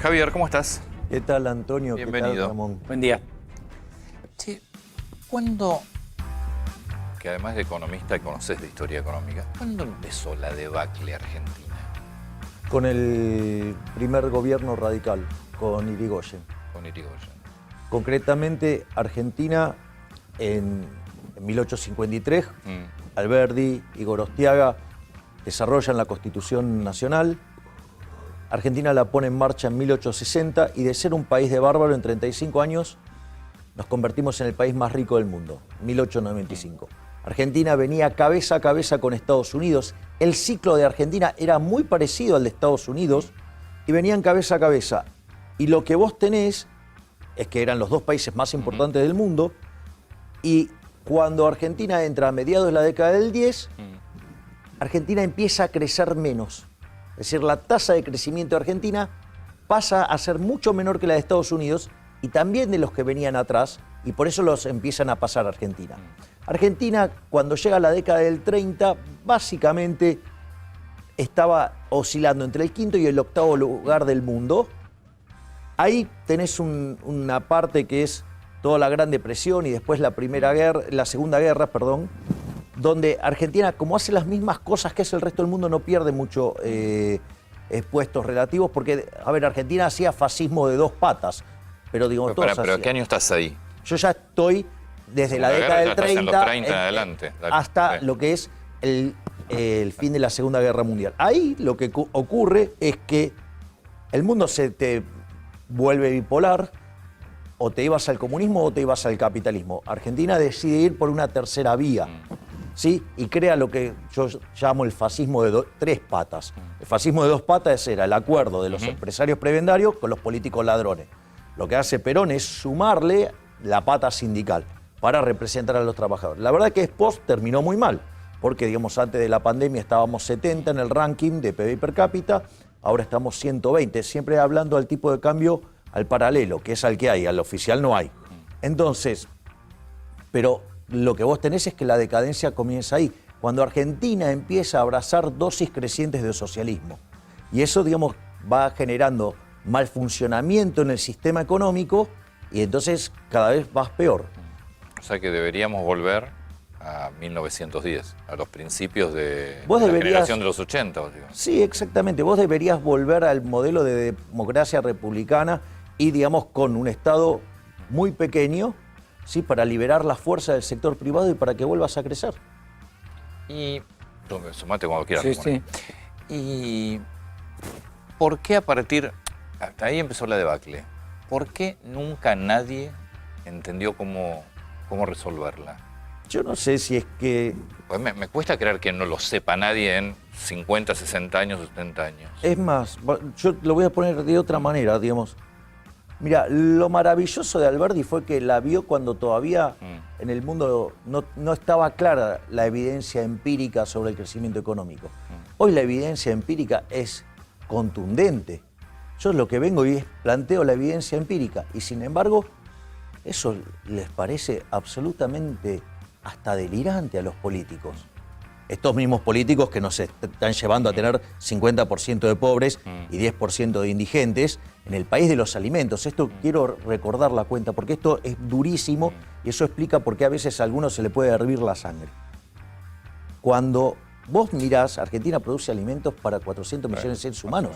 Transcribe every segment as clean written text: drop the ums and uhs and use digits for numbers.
Javier, ¿cómo estás? ¿Qué tal, Antonio? Bienvenido. ¿Qué tal, Ramón? Buen día. Che, ¿cuándo, que además de economista conoces de historia económica, cuándo empezó la debacle argentina? Con el primer gobierno radical, con Irigoyen. Con Irigoyen. Concretamente, Argentina en 1853, Alberdi y Gorostiaga desarrollan la Constitución Nacional. Argentina la pone en marcha en 1860 y de ser un país de bárbaro en 35 años nos convertimos en el país más rico del mundo, 1895. Argentina venía cabeza a cabeza con Estados Unidos. El ciclo de Argentina era muy parecido al de Estados Unidos y venían cabeza a cabeza. Y lo que vos tenés es que eran los dos países más importantes del mundo y cuando Argentina entra a mediados de la década del 10, Argentina empieza a crecer menos. Es decir, la tasa de crecimiento de Argentina pasa a ser mucho menor que la de Estados Unidos y también de los que venían atrás, y por eso los empiezan a pasar a Argentina. Argentina, cuando llega a la década del 30, básicamente estaba oscilando entre el quinto y el octavo lugar del mundo. Ahí tenés una parte que es toda la Gran Depresión y después la Segunda Guerra, donde Argentina, como hace las mismas cosas que hace el resto del mundo, no pierde mucho puestos relativos, porque, a ver, Argentina hacía fascismo de dos patas, pero digo, ¿Pero qué año estás ahí? Yo ya estoy desde la década del 30, en los 30 en adelante. Dale, hasta lo que es el fin de la Segunda Guerra Mundial. Ahí lo que ocurre es que el mundo se te vuelve bipolar, o te ibas al comunismo o te ibas al capitalismo. Argentina decide ir por una tercera vía. ¿Sí? Y crea lo que yo llamo el fascismo de tres patas. El fascismo de dos patas era el acuerdo de los empresarios prebendarios con los políticos ladrones. Lo que hace Perón es sumarle la pata sindical para representar a los trabajadores. La verdad que Post terminó muy mal, porque digamos, antes de la pandemia estábamos 70 en el ranking de PBI per cápita, ahora estamos 120, siempre hablando al tipo de cambio al paralelo, que es al que hay, al oficial no hay. Entonces, pero lo que vos tenés es que la decadencia comienza ahí, cuando Argentina empieza a abrazar dosis crecientes de socialismo. Y eso, digamos, va generando mal funcionamiento en el sistema económico y entonces cada vez vas peor. O sea que deberíamos volver a 1910, a los principios de Vos la deberías, generación de los 80. Digamos. Sí, exactamente. Vos deberías volver al modelo de democracia republicana y, digamos, con un Estado muy pequeño, ¿sí? Para liberar la fuerza del sector privado y para que vuelvas a crecer. Y sumate cuando quieras. Sí. ¿Y por qué hasta ahí empezó la debacle? ¿Por qué nunca nadie entendió cómo resolverla? Yo no sé si es que... Pues me cuesta creer que no lo sepa nadie en 50, 60 años, 70 años. Es más, yo lo voy a poner de otra manera, digamos. Mira, lo maravilloso de Alberdi fue que la vio cuando todavía en el mundo no estaba clara la evidencia empírica sobre el crecimiento económico. Hoy la evidencia empírica es contundente. Yo lo que vengo y planteo la evidencia empírica y sin embargo eso les parece absolutamente hasta delirante a los políticos. Estos mismos políticos que nos están llevando a tener 50% de pobres y 10% de indigentes en el país de los alimentos. Esto quiero recordar la cuenta porque esto es durísimo y eso explica por qué a veces a algunos se le puede hervir la sangre. Cuando vos mirás, Argentina produce alimentos para 400 millones de seres humanos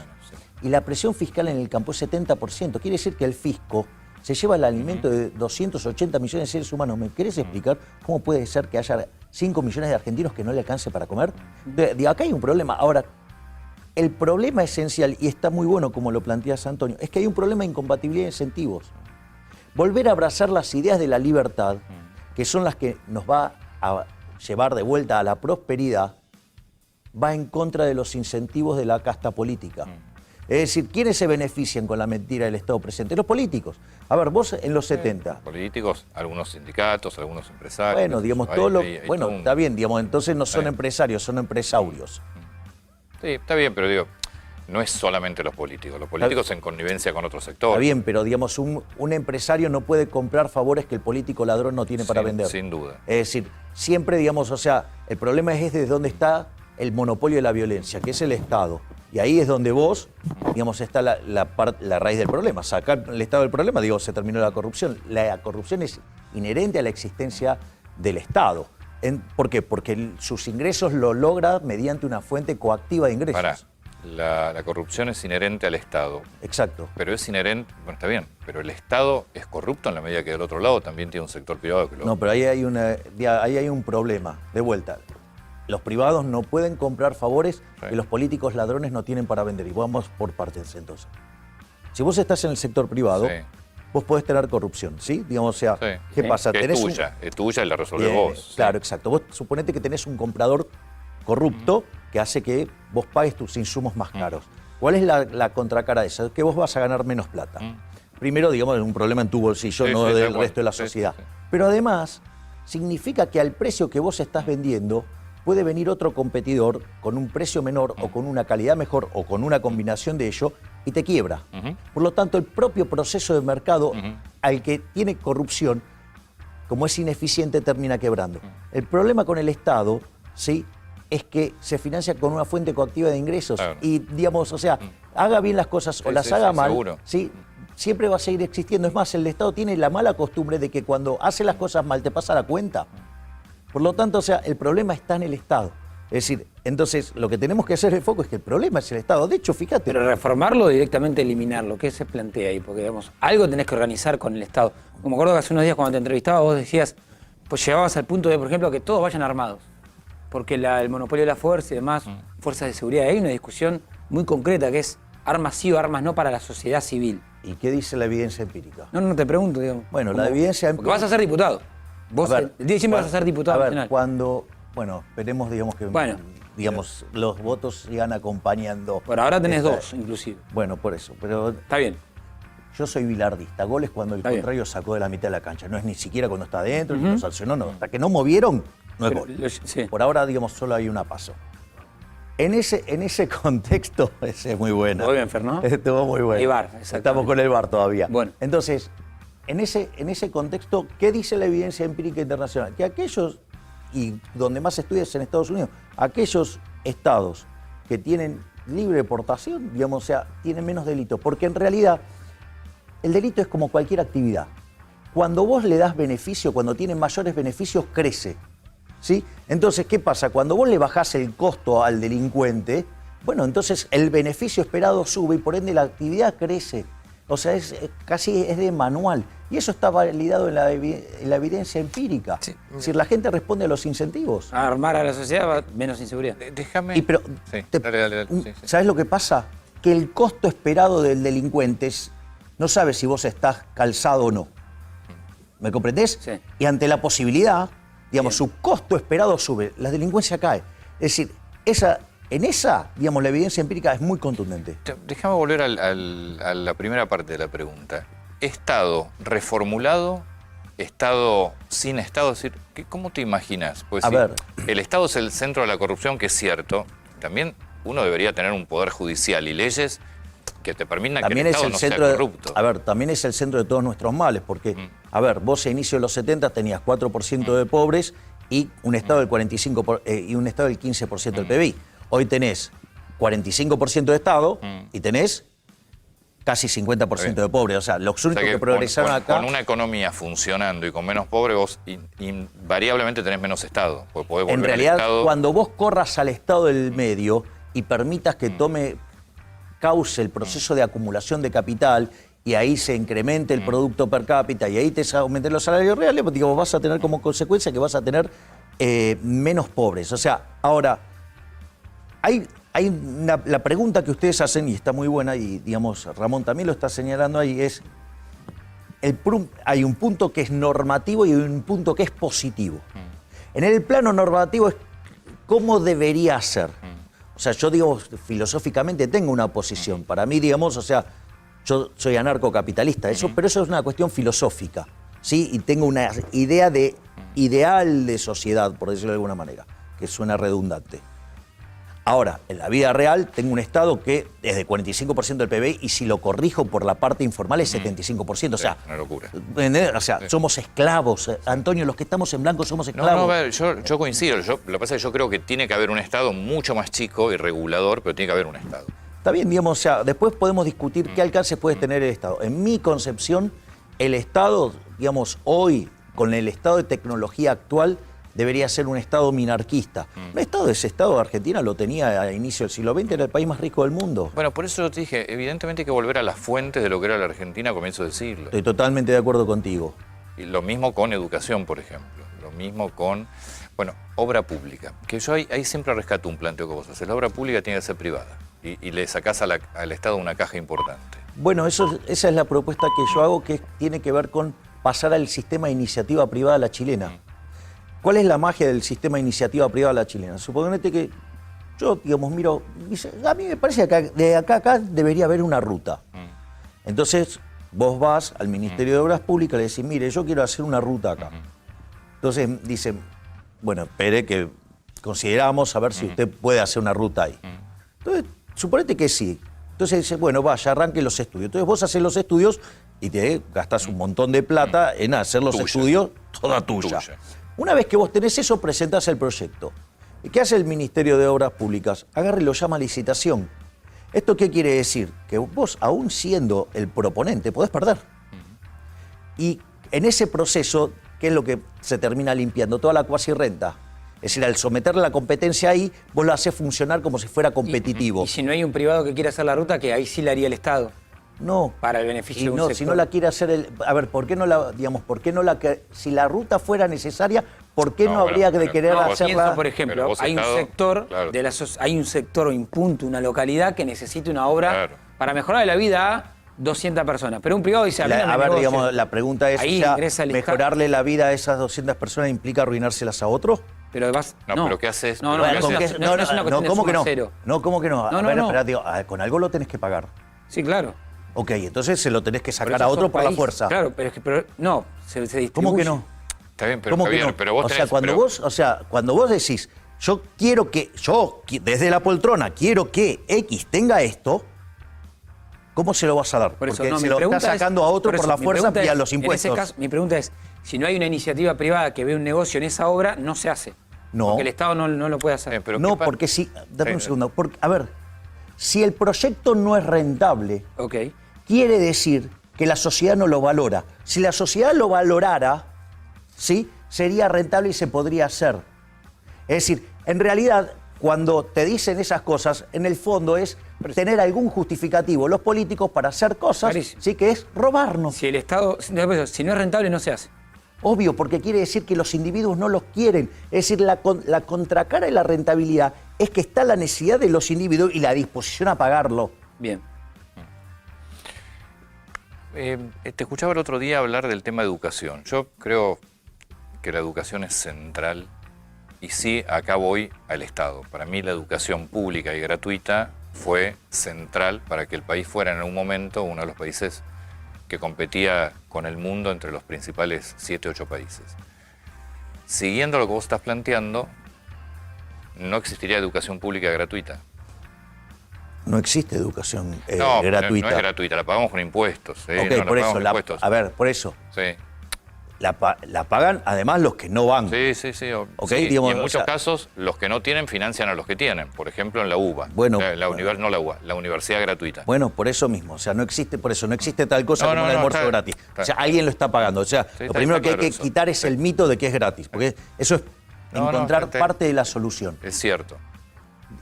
y la presión fiscal en el campo es 70%. Quiere decir que el fisco se lleva el alimento de 280 millones de seres humanos. ¿Me querés explicar cómo puede ser que haya 5 millones de argentinos que no le alcance para comer? Acá hay un problema. Ahora, el problema esencial, y está muy bueno como lo planteas, Antonio, es que hay un problema de incompatibilidad de incentivos. Volver a abrazar las ideas de la libertad, que son las que nos va a llevar de vuelta a la prosperidad, va en contra de los incentivos de la casta política. Es decir, ¿quiénes se benefician con la mentira del Estado presente? Los políticos. A ver, vos en los 70... Políticos, algunos sindicatos, algunos empresarios. Bueno, digamos, bueno, está bien, digamos, entonces no son empresarios, son empresaurios. Sí, está bien, pero digo, no es solamente los políticos en connivencia con otros sectores. Está bien, pero digamos, un empresario no puede comprar favores que el político ladrón no tiene para vender. Sin duda. Es decir, siempre, digamos, o sea, el problema es desde dónde está el monopolio de la violencia, que es el Estado. Y ahí es donde vos, digamos, está la raíz del problema. Sacar el Estado del problema, digo, se terminó la corrupción. La corrupción es inherente a la existencia del Estado. ¿Por qué? Porque sus ingresos lo logra mediante una fuente coactiva de ingresos. Pará, la corrupción es inherente al Estado. Exacto. Pero es inherente, bueno, está bien, pero el Estado es corrupto en la medida que del otro lado también tiene un sector privado que lo... No, pero ahí hay un problema. De vuelta, los privados no pueden comprar favores que los políticos ladrones no tienen para vender. Y vamos por partes entonces. Si vos estás en el sector privado, Sí. vos podés tener corrupción, ¿sí? Digamos, o sea, Sí. ¿qué pasa? Que es tuya y la resolvés Bien, vos. claro, Sí. exacto. Vos suponete que tenés un comprador corrupto que hace que vos pagues tus insumos más caros. ¿Cuál es la contracara de eso? Que vos vas a ganar menos plata. Primero, digamos, un problema en tu bolsillo, Sí, no sí, del tal cual. resto de la Sí, sí, sociedad. sí. Pero además, significa que al precio que vos estás vendiendo puede venir otro competidor con un precio menor o con una calidad mejor o con una combinación de ello y te quiebra. Por lo tanto, el propio proceso de mercado al que tiene corrupción, como es ineficiente, termina quebrando. El problema con el Estado, ¿sí?, es que se financia con una fuente coactiva de ingresos. Claro. Y, digamos, o sea, haga bien las cosas o Sí, las sí, haga sí, mal, seguro. ¿sí?, siempre va a seguir existiendo. Es más, el Estado tiene la mala costumbre de que cuando hace las cosas mal te pasa la cuenta. Por lo tanto, o sea, el problema está en el Estado. Es decir, entonces, lo que tenemos que hacer el foco es que el problema es el Estado. De hecho, fíjate... Pero reformarlo o directamente eliminarlo, ¿qué se plantea ahí? Porque, digamos, algo tenés que organizar con el Estado. Me acuerdo que hace unos días cuando te entrevistaba vos decías, pues llegabas al punto de, por ejemplo, que todos vayan armados. Porque el monopolio de la fuerza y demás, fuerzas de seguridad, hay una discusión muy concreta que es armas sí o armas no para la sociedad civil. ¿Y qué dice la evidencia empírica? No te pregunto, digamos. Bueno, ¿Cómo? la evidencia Porque vas a ser diputado. Vos A ver, el día de siempre vas a ser diputado a ver, nacional. cuando... Bueno, esperemos, digamos, que Bueno. digamos, los votos sigan acompañando. Por ahora tenés esta- dos, inclusive. Bueno, por eso. Pero Está bien. yo soy bilardista. Goles cuando el Está bien. contrario sacó de la mitad de la cancha. No es ni siquiera cuando está adentro, ni lo sancionó, no. Hasta que no movieron, no es Pero, gol. sí. Por ahora, digamos, solo hay una paso. En ese contexto, ese es muy bueno. Muy bien, Fer, ¿no? Estuvo muy bueno. Hay VAR, exactamente. Estamos con el VAR todavía. Bueno. Entonces, en ese contexto, ¿qué dice la evidencia empírica internacional? Que aquellos, y donde más se estudia es en Estados Unidos, aquellos estados que tienen libre deportación, digamos, o sea, tienen menos delitos. Porque en realidad, el delito es como cualquier actividad. Cuando vos le das beneficio, cuando tiene mayores beneficios, crece. ¿Sí? Entonces, ¿qué pasa? Cuando vos le bajás el costo al delincuente, bueno, entonces el beneficio esperado sube y por ende la actividad crece. O sea, casi es de manual. Y eso está validado en la evidencia empírica. Sí. Es decir, la gente responde a los incentivos. Armar a la sociedad va menos inseguridad. Déjame... Y pero, Sí, dale. Sí, sí. ¿sabes lo que pasa? Que el costo esperado del delincuente no sabe si vos estás calzado o no. ¿Me comprendés? Sí. Y ante la posibilidad, digamos, Bien. su costo esperado sube, la delincuencia cae. Es decir, digamos, la evidencia empírica es muy contundente. Déjame volver a la primera parte de la pregunta. Estado reformulado, Estado sin Estado, es decir, ¿cómo te imaginas? Pues A si ver. el Estado es el centro de la corrupción, que es cierto, también uno debería tener un poder judicial y leyes que te permitan También que el es Estado el no centro sea corrupto. a ver, también es el centro de todos nuestros males, porque, a ver, vos a inicio de los 70 tenías 4% de pobres y un Estado del 45% y un Estado del 15% del PBI. Hoy tenés 45% de Estado y tenés casi 50% de pobres. O sea, los O sea únicos que con- progresaron con, acá... con una economía funcionando y con menos pobres, vos invariablemente tenés menos Estado. Porque podés volver En al realidad, Estado. cuando vos corras al Estado del medio y permitas que cauce el proceso de acumulación de capital y ahí se incremente el producto per cápita y ahí te aumenten los salarios reales, pues, digamos, vas a tener como consecuencia que vas a tener menos pobres. O sea, ahora, la pregunta que ustedes hacen, y está muy buena, y digamos, Ramón también lo está señalando ahí, es, hay un punto que es normativo y hay un punto que es positivo. En el plano normativo es cómo debería ser. O sea, yo digo, filosóficamente tengo una posición. Para mí, digamos, o sea, yo soy anarcocapitalista, pero eso es una cuestión filosófica, ¿sí? Y tengo una idea de ideal de sociedad, por decirlo de alguna manera, que suena redundante. Ahora, en la vida real tengo un Estado que es de 45% del PBI y si lo corrijo por la parte informal es 75%. O sea, Una locura. ¿entendés? O sea, somos esclavos. Antonio, los que estamos en blanco somos esclavos. No, a ver, yo coincido. Lo que pasa es que yo creo que tiene que haber un Estado mucho más chico y regulador, pero tiene que haber un Estado. Está bien, digamos, o sea, después podemos discutir qué alcance puede tener el Estado. En mi concepción, el Estado, digamos, hoy, con el estado de tecnología actual, debería ser un Estado minarquista. Un Estado, ese Estado de Argentina lo tenía a inicio del siglo XX, era el país más rico del mundo. Bueno, por eso yo te dije, evidentemente hay que volver a las fuentes de lo que era la Argentina a comienzos del siglo. Estoy totalmente de acuerdo contigo. Y lo mismo con educación, por ejemplo. Lo mismo con, bueno, obra pública. Que yo ahí siempre rescato un planteo que vos haces. La obra pública tiene que ser privada. Y le sacás al Estado una caja importante. Bueno, esa es la propuesta que yo hago, que tiene que ver con pasar al sistema de iniciativa privada a la chilena. ¿Cuál es la magia del sistema de iniciativa privada a la chilena? Suponete que yo, digamos, miro, a mí me parece que de acá a acá debería haber una ruta. Entonces, vos vas al Ministerio de Obras Públicas y le decís, mire, yo quiero hacer una ruta acá. Entonces dicen, bueno, espere que consideramos a ver si usted puede hacer una ruta ahí. Entonces, suponete que sí. Entonces dice, bueno, vaya, arranque los estudios. Entonces vos haces los estudios y te gastás un montón de plata en hacer los estudios, toda tuya. Una vez que vos tenés eso, presentás el proyecto. ¿Y qué hace el Ministerio de Obras Públicas? Agarra y lo llama licitación. ¿Esto qué quiere decir? Que vos, aún siendo el proponente, podés perder. Y en ese proceso, ¿qué es lo que se termina limpiando? Toda la cuasirrenta. Es decir, al someterle la competencia ahí, vos lo hacés funcionar como si fuera competitivo. Y si no hay un privado que quiera hacer la ruta, que ahí sí la haría el Estado. No. Para el beneficio de un sector. Si no la quiere hacer el... A ver, ¿por qué no la, digamos, por qué no la... Si la ruta fuera necesaria, ¿por qué no habría de querer hacerla? Pienso, por ejemplo, hay un sector hay un sector o un punto, una localidad que necesita una obra para mejorar la vida a 200 personas. Pero un privado dice... A ver, digamos, la pregunta es, ahí ¿mejorarle la vida a esas 200 personas implica arruinárselas a otros? Pero además, no, pero ¿qué haces? No, no es una cuestión de ¿cómo que no? cero. No, ¿cómo que no? A ver, espera, tío, con algo lo tenés que pagar. Sí, claro. Ok, entonces se lo tenés que sacar a otro por la fuerza. Claro, pero es que no, se distribuye. ¿Cómo que no? Está bien, pero, ¿Cómo que no? pero vos tenés, cuando vos decís, yo desde la poltrona quiero que X tenga esto, ¿cómo se lo vas a dar? Por eso, porque se lo está sacando a otro por la fuerza vía los impuestos. En ese caso, mi pregunta es, si no hay una iniciativa privada que ve un negocio en esa obra, no se hace. No. Porque el Estado no lo puede hacer. No, porque sí. Dame un segundo. A ver, si el proyecto no es rentable, quiere decir que la sociedad no lo valora. Si la sociedad lo valorara, ¿sí?, sería rentable y se podría hacer. Es decir, en realidad, cuando te dicen esas cosas, en el fondo es tener algún justificativo los políticos para hacer cosas, sí, que es robarnos. Si el Estado, si no es rentable, no se hace. Obvio, porque quiere decir que los individuos no los quieren. Es decir, la contracara de la rentabilidad es que está la necesidad de los individuos y la disposición a pagarlo. Bien. Te escuchaba el otro día hablar del tema de educación. Yo creo que la educación es central y sí, acá voy al Estado. Para mí la educación pública y gratuita fue central para que el país fuera en algún momento uno de los países que competía con el mundo entre los principales 7 u 8 países. Siguiendo lo que vos estás planteando, no existiría educación pública gratuita. No existe educación No gratuita. es gratuita, la pagamos con impuestos. Ok, por eso, a ver, por eso. Sí. La pagan además los que no van. Sí. Okay, sí. digamos, y en muchos casos, los que no tienen financian a los que tienen. Por ejemplo, en la UBA. Bueno, la universidad gratuita. Bueno, por eso mismo. O sea, no existe tal cosa como un almuerzo gratis. O sea, alguien lo está pagando. O sea, lo primero que hay que quitar es el mito de que es gratis. Porque eso es encontrar parte de la solución. Es cierto.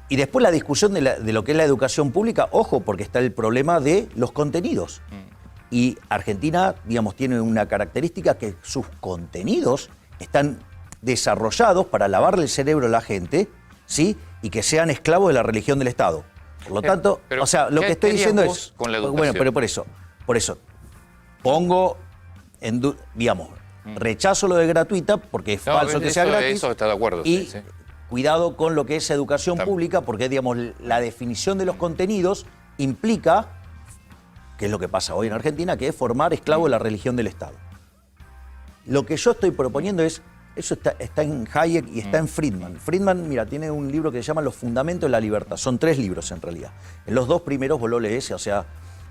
Y después la discusión de lo que es la educación pública, ojo, porque está el problema de los contenidos. Y Argentina, digamos, tiene una característica que sus contenidos están desarrollados para lavarle el cerebro a la gente, ¿sí?, y que sean esclavos de la religión del Estado. Por lo tanto, o sea, lo que estoy diciendo es... Con la educación? Bueno, pero por eso, pongo, digamos, rechazo lo de gratuita, porque es falso que sea gratis. Eso está de acuerdo, y sí. cuidado con lo que es educación pública, porque, digamos, la definición de los contenidos implica, que es lo que pasa hoy en Argentina, que es formar esclavos de la religión del Estado. Lo que yo estoy proponiendo es, eso está en Hayek y está en Friedman. Friedman, mira, tiene un libro que se llama Los Fundamentos de la Libertad. Son 3 libros en realidad. En los 2 primeros vos lo lees, o sea,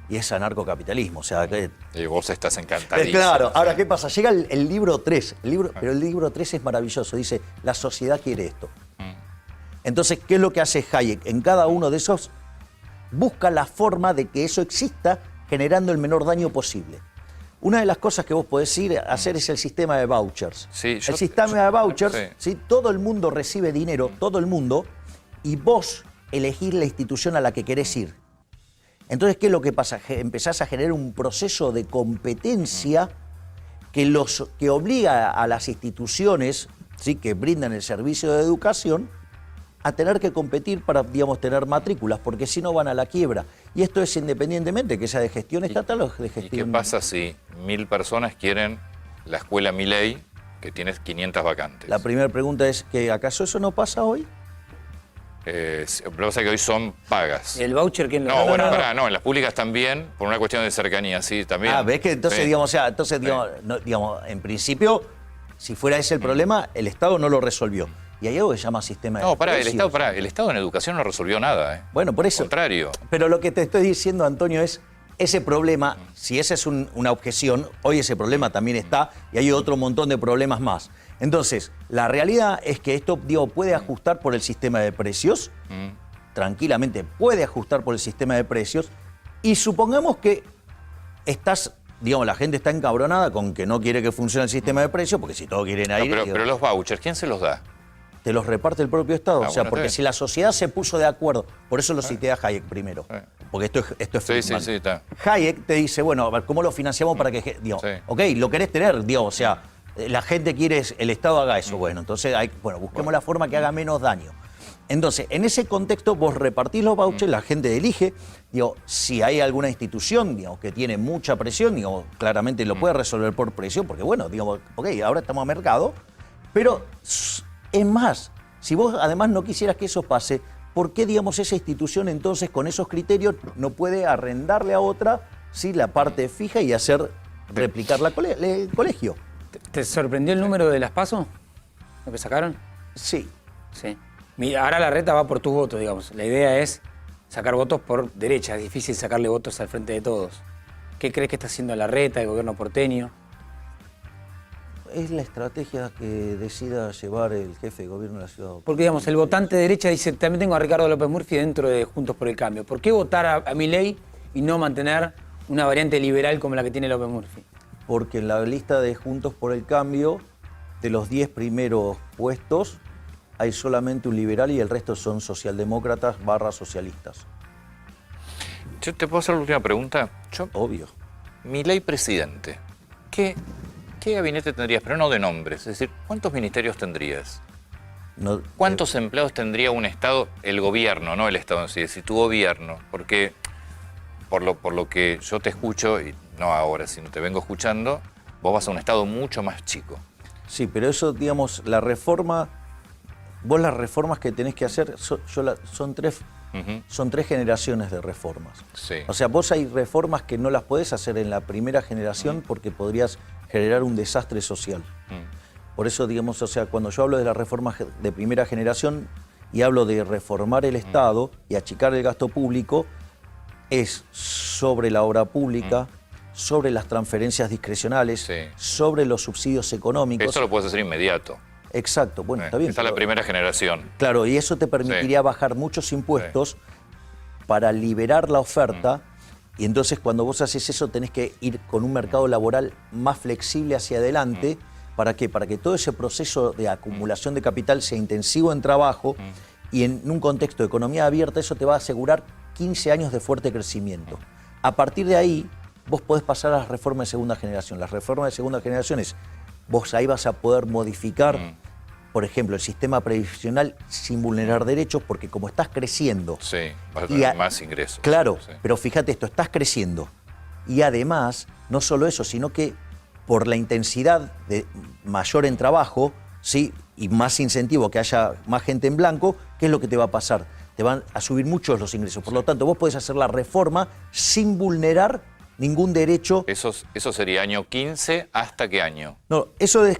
y es anarcocapitalismo. O sea, y vos estás encantadísimo. Claro, ahora, ¿qué pasa? Llega el libro 3, pero el libro 3 es maravilloso. Dice, la sociedad quiere esto. Entonces, ¿qué es lo que hace Hayek? En cada uno de esos busca la forma de que eso exista generando el menor daño posible. Una de las cosas que vos podés ir a hacer es el sistema de vouchers. Sí, el sistema de vouchers, sí. ¿sí? Todo el mundo recibe dinero, todo el mundo, y vos elegís la institución a la que querés ir. Entonces, ¿qué es lo que pasa? Empezás a generar un proceso de competencia que obliga a las instituciones, ¿sí?, que brindan el servicio de educación a tener que competir para, digamos, tener matrículas, porque si no van a la quiebra. Y esto es independientemente que sea de gestión estatal o de gestión... ¿Y qué pasa si 1000 personas quieren la escuela Milei, que tiene 500 vacantes? La primera pregunta es, ¿que acaso eso no pasa hoy? Lo que pasa es que hoy son pagas. ¿El voucher quién lo No, bueno, no. pará, no, en las públicas también, por una cuestión de cercanía, sí, también. Ah, ¿ves que entonces, Sí. digamos, o sea, entonces, Sí. digamos, no, digamos, en principio, si fuera ese el problema, el Estado no lo resolvió. Y hay algo que se llama sistema de No, pará, precios. el Estado en educación no resolvió nada, ¿eh? Bueno, por eso. Al contrario. Pero lo que te estoy diciendo, Antonio, es ese problema, si esa es una objeción, hoy ese problema también está y hay otro montón de problemas más. Entonces, la realidad es que esto, digo, puede ajustar por el sistema de precios, tranquilamente puede ajustar por el sistema de precios, y supongamos que digamos, la gente está encabronada con que no quiere que funcione el sistema de precios, porque si todos quieren No, ir, digo, pero los vouchers, ¿quién se los da? te los reparte el propio Estado. Ah, O sea, bueno, porque está si bien. la sociedad se puso de acuerdo, por eso lo cité a Hayek primero, porque esto es Sí, sí, Friedman. sí, está. Hayek te dice, bueno, a ver, ¿cómo lo financiamos para que, digo, Sí. ok, lo querés tener, digo, o sea, la gente quiere, el Estado haga eso, bueno, entonces, busquemos la forma que haga menos daño. Entonces, en ese contexto, vos repartís los vouchers, la gente elige, digo, si hay alguna institución, digamos, que tiene mucha presión, digo, claramente lo puede resolver por presión, porque bueno, digamos, ok, ahora estamos a mercado, pero es más, si vos además no quisieras que eso pase, ¿por qué, digamos, esa institución entonces con esos criterios no puede arrendarle a otra, ¿sí?, la parte fija y hacer replicar el colegio? ¿Te sorprendió el número de las PASO? ¿Lo que sacaron? Sí. Sí. Ahora la reta va por tus votos, digamos. La idea es sacar votos por derecha. Es difícil sacarle votos al frente de todos. ¿Qué crees que está haciendo la reta, el gobierno porteño? Es la estrategia que decida llevar el jefe de gobierno de la ciudad. Porque, digamos, el votante de derecha dice, también tengo a Ricardo López Murphy dentro de Juntos por el Cambio. ¿Por qué votar a Milei y no mantener una variante liberal como la que tiene López Murphy? Porque en la lista de Juntos por el Cambio, de los 10 primeros puestos, hay solamente un liberal y el resto son socialdemócratas / socialistas. Yo te puedo hacer la última pregunta. Obvio. Milei presidente, ¿qué gabinete tendrías? Pero no de nombres. Es decir, ¿cuántos ministerios tendrías? No, ¿Cuántos empleados tendría un Estado, el gobierno, no el Estado en sí, es decir, tu gobierno? Porque por lo que yo te escucho, y no ahora, sino te vengo escuchando, vos vas a un Estado mucho más chico. Sí, pero eso, digamos, la reforma, vos las reformas que tenés que hacer, son tres generaciones de reformas. Sí. O sea, vos hay reformas que no las podés hacer en la primera generación porque podrías generar un desastre social. Por eso, digamos, o sea, cuando yo hablo de las reformas de primera generación y hablo de reformar el Estado y achicar el gasto público, es sobre la obra pública, sobre las transferencias discrecionales, Sí. sobre los subsidios económicos. Eso lo puedes hacer inmediato. Exacto, bueno, está bien. Esa es la pero- primera generación. Claro, y eso te permitiría bajar muchos impuestos para liberar la oferta. Y entonces cuando vos haces eso tenés que ir con un mercado laboral más flexible hacia adelante. ¿Para qué? Para que todo ese proceso de acumulación de capital sea intensivo en trabajo y en un contexto de economía abierta eso te va a asegurar 15 años de fuerte crecimiento. A partir de ahí vos podés pasar a las reformas de segunda generación. Las reformas de segunda generación es, vos ahí vas a poder modificar, por ejemplo, el sistema previsional sin vulnerar derechos, porque como estás creciendo... Sí, vas a Y tener más ingresos. Claro, Sí. pero fíjate esto, estás creciendo. Y además, no solo eso, sino que por la intensidad mayor en trabajo, ¿sí?, y más incentivo que haya más gente en blanco, ¿qué es lo que te va a pasar? Te van a subir muchos los ingresos. Por lo tanto, vos podés hacer la reforma sin vulnerar ningún derecho. Eso sería año 15, ¿hasta qué año? No, eso es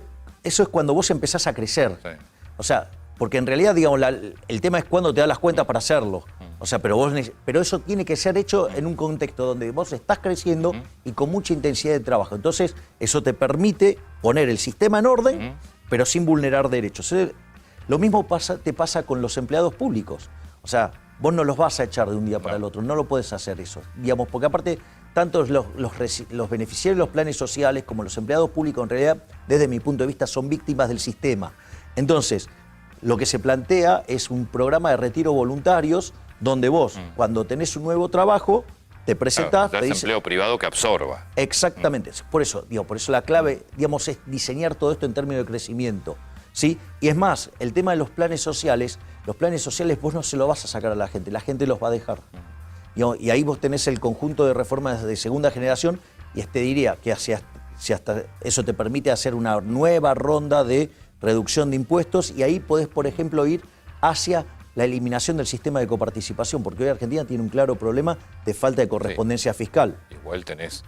cuando vos empezás a crecer. Sí. O sea, porque en realidad, digamos, el tema es cuándo te das las cuentas para hacerlo. O sea, pero eso tiene que ser hecho en un contexto donde vos estás creciendo y con mucha intensidad de trabajo. Entonces, eso te permite poner el sistema en orden, pero sin vulnerar derechos. Lo mismo te pasa con los empleados públicos. O sea, vos no los vas a echar de un día para el otro, no lo puedes hacer eso. Digamos, porque aparte, tanto los beneficiarios de los planes sociales como los empleados públicos, en realidad, desde mi punto de vista, son víctimas del sistema. Entonces, lo que se plantea es un programa de retiro voluntarios donde vos, cuando tenés un nuevo trabajo, te presentás, te te dice empleo privado que absorba. Exactamente. Por eso, por eso la clave, digamos, es diseñar todo esto en términos de crecimiento, ¿sí? Y es más, el tema de los planes sociales vos no se lo vas a sacar a la gente los va a dejar. Y ahí vos tenés el conjunto de reformas de segunda generación y te diría que si hasta eso te permite hacer una nueva ronda de reducción de impuestos y ahí podés, por ejemplo, ir hacia la eliminación del sistema de coparticipación, porque hoy Argentina tiene un claro problema de falta de correspondencia fiscal. Igual tenés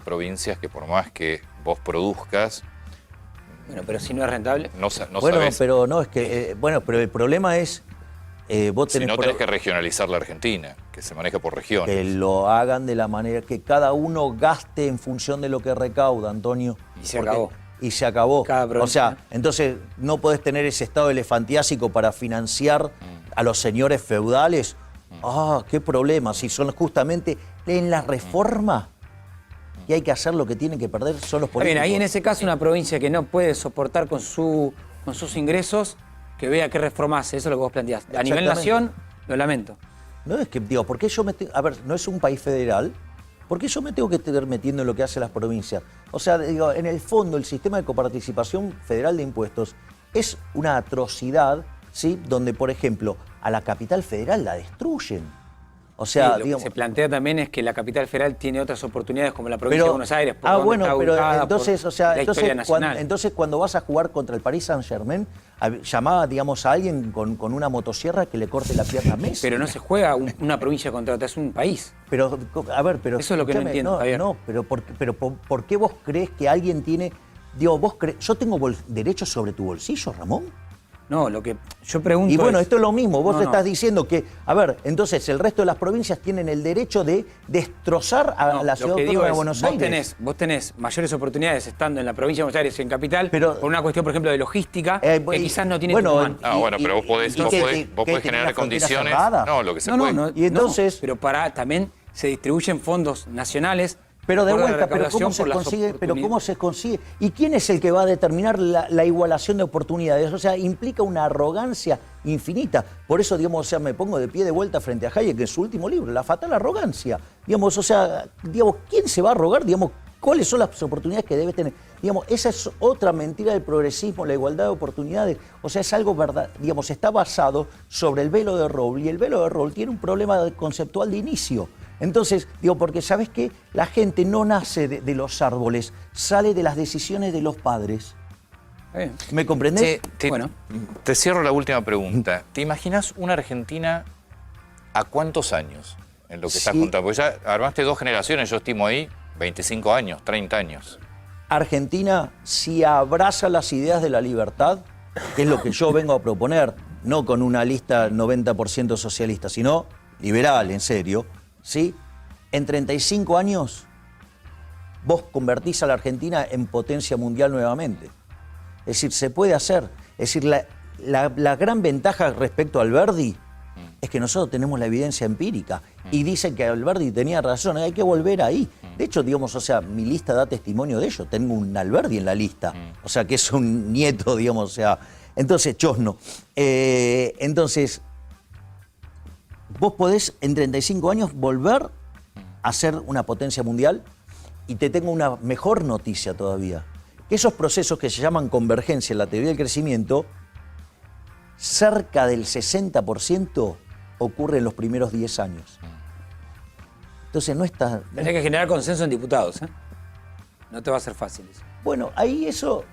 provincias que por más que vos produzcas... Bueno, pero si no es rentable... No bueno, sabés. pero no, es que... pero el problema es... vos tenés si no tenés que regionalizar la Argentina, que se maneja por regiones. Que lo hagan de la manera que cada uno gaste en función de lo que recauda, Antonio. Y se acabó. Y se acabó. O sea, entonces no podés tener ese estado elefantiásico para financiar a los señores feudales. Qué problema. Si son justamente en la reforma y hay que hacer lo que tienen que perder son los políticos. Bien, ahí en ese caso una provincia que no puede soportar con sus ingresos, que vea qué reforma hace. Eso es lo que vos planteás. A nivel nación, lo lamento. No es que, digo, ¿por qué yo me... A ver, no es un país federal. ¿Por qué yo me tengo que estar metiendo en lo que hacen las provincias? O sea, digo, en el fondo el sistema de coparticipación federal de impuestos es una atrocidad, ¿sí? Donde, por ejemplo, a la capital federal la destruyen. O sea, sí, lo digamos, que se plantea también es que la capital federal tiene otras oportunidades como la provincia de Buenos Aires. Pero entonces, por o sea, la historia nacional. entonces cuando vas a jugar contra el Paris Saint-Germain, llamaba, digamos, a alguien con una motosierra que le corte la pierna a Messi. Pero no se juega una provincia contra otra, es un país. Pero, a ver, pero... Eso es lo que no entiendo, Javier. No, pero ¿por qué vos crees que alguien tiene... Digo, ¿yo tengo derechos sobre tu bolsillo, Ramón? No, lo que yo pregunto Y bueno, es... esto es lo mismo. Vos estás diciendo que, a ver, entonces el resto de las provincias tienen el derecho de destrozar a la ciudad autónoma de Buenos Aires. Vos tenés mayores oportunidades estando en la provincia de Buenos Aires, en capital, por una cuestión, por ejemplo, de logística, que quizás no tiene Tucumán. Pero vos podés generar condiciones... Cerradas? Lo que se puede. Y entonces... pero también se distribuyen fondos nacionales. Pero de vuelta, pero ¿cómo se consigue? ¿Y quién es el que va a determinar la igualación de oportunidades? O sea, implica una arrogancia infinita. Por eso, digamos, o sea, me pongo de pie de vuelta frente a Hayek en su último libro, La fatal arrogancia. Digamos, o sea, ¿quién se va a arrogar? Digamos, ¿cuáles son las oportunidades que debe tener? Digamos, esa es otra mentira del progresismo, la igualdad de oportunidades. O sea, es algo verdad, digamos, está basado sobre el velo de Roble y el velo de Roble tiene un problema conceptual de inicio. Entonces, porque ¿sabes qué? La gente no nace de los árboles, sale de las decisiones de los padres. ¿Me comprendés? Bueno. Te cierro la última pregunta. ¿Te imaginas una Argentina a cuántos años en lo que estás contando? Porque ya armaste 2 generaciones, yo estimo ahí 25 años, 30 años. Argentina, si abraza las ideas de la libertad, que es lo que yo vengo a proponer, no con una lista 90% socialista, sino liberal, en serio, ¿sí? En 35 años, vos convertís a la Argentina en potencia mundial nuevamente. Es decir, se puede hacer. Es decir, la gran ventaja respecto a Alberdi es que nosotros tenemos la evidencia empírica. Y dicen que Alberdi tenía razón, hay que volver ahí. De hecho, digamos, o sea, mi lista da testimonio de ello. Tengo un Alberdi en la lista. O sea, que es un nieto, digamos, o sea. Entonces, Chosno. Entonces, vos podés en 35 años volver a ser una potencia mundial y te tengo una mejor noticia todavía. Esos procesos que se llaman convergencia en la teoría del crecimiento, cerca del 60% ocurre en los primeros 10 años. Entonces no está... Tenés que generar consenso en diputados, ¿eh? No te va a ser fácil eso. Bueno, ahí eso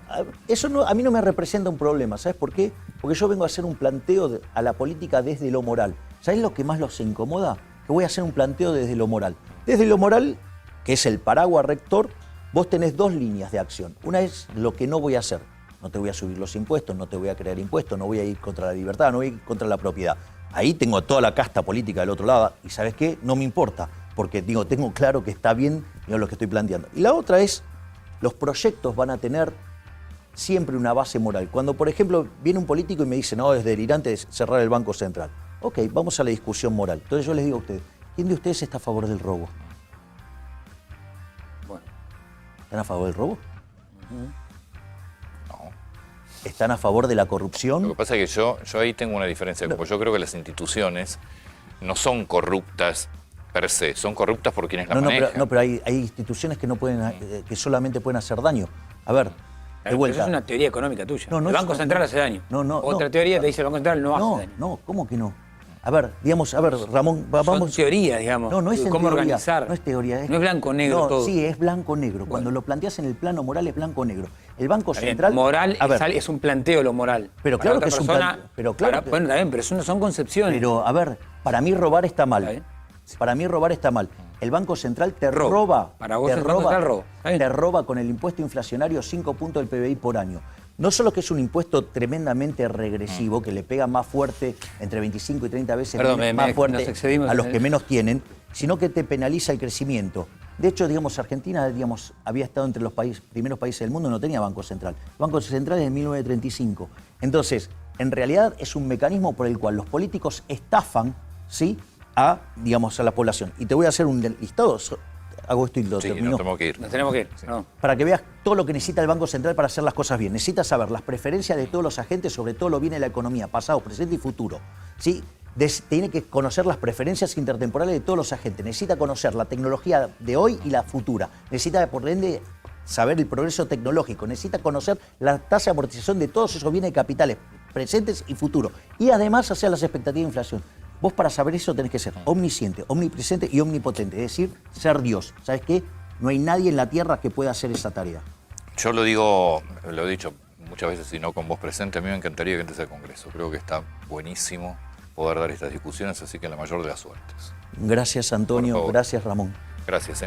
no, a mí no me representa un problema, ¿sabes por qué? Porque yo vengo a hacer un planteo a la política desde lo moral. ¿Sabes lo que más los incomoda? Que voy a hacer un planteo desde lo moral. Desde lo moral, que es el paraguas rector, vos tenés 2 líneas de acción. Una es lo que no voy a hacer. No te voy a subir los impuestos, no te voy a crear impuestos, no voy a ir contra la libertad, no voy a ir contra la propiedad. Ahí tengo toda la casta política del otro lado y ¿sabes qué? No me importa, porque tengo claro que está bien lo que estoy planteando. Y la otra es, los proyectos van a tener siempre una base moral. Cuando, por ejemplo, viene un político y me dice, no, es delirante cerrar el Banco Central. Ok, vamos a la discusión moral. Entonces yo les digo a ustedes, ¿quién de ustedes está a favor del robo? Bueno, ¿Están a favor del robo? No. ¿Están a favor de la Lo que corrupción? pasa es que yo ahí tengo una diferencia, porque yo creo que las instituciones no son corruptas per se, son corruptas por quienes las manejan. Pero hay instituciones que no pueden, que solamente pueden hacer daño. A ver, de pero vuelta. eso es una teoría económica tuya. No, no el es Banco una- Central hace daño. Otra teoría te dice el Banco Central no hace daño. No, ¿cómo que no? A ver, digamos, Ramón, Son vamos. teorías, digamos. No, no es en cómo teoría, organizar. No es teoría. No es blanco-negro no, todo. Sí, es blanco-negro. Cuando lo planteas en el plano moral es blanco-negro. El Banco Está bien, Central... moral a ver, es un planteo lo moral. Pero Para claro otra que es un persona, planteo, pero claro que- Bueno, está bien, pero eso no son concepciones. pero, a ver, para mí robar está Está mal. bien. Para mí robar está mal. El Banco Central te Robo. roba. Para vos te el Banco Central roba. Está bien. Te roba con el impuesto inflacionario 5 puntos del PBI por año. No solo que es un impuesto tremendamente regresivo, que le pega más fuerte, entre 25 y 30 veces Perdón, más nos fuerte excedimos a los en que el- menos tienen, sino que te penaliza el crecimiento. De hecho, digamos, Argentina había estado entre los primeros países del mundo, no tenía Banco Central. El Banco Central es de 1935. Entonces, en realidad es un mecanismo por el cual los políticos estafan, ¿sí?, a la población. Y te voy a hacer un listado. Hago esto y lo Sí, termino. nos tenemos que ir. Nos tenemos que ir. No. Para que veas todo lo que necesita el Banco Central para hacer las cosas bien. Necesita saber las preferencias de todos los agentes, sobre todo lo viene de la economía, pasado, presente y futuro. ¿Sí? Tiene que conocer las preferencias intertemporales de todos los agentes. Necesita conocer la tecnología de hoy y la futura. Necesita, por ende, saber el progreso tecnológico. Necesita conocer la tasa de amortización de todos esos bienes de capitales presentes y futuros. Y además hacer las expectativas de inflación. Vos para saber eso tenés que ser omnisciente, omnipresente y omnipotente, es decir, ser Dios. ¿Sabes qué? No hay nadie en la tierra que pueda hacer esa tarea. Yo lo digo, lo he dicho muchas veces y no con vos presente, a mí me encantaría que entres al Congreso. Creo que está buenísimo poder dar estas discusiones, así que la mayor de las suertes. Gracias, Por Antonio. favor. Gracias, Ramón. Gracias.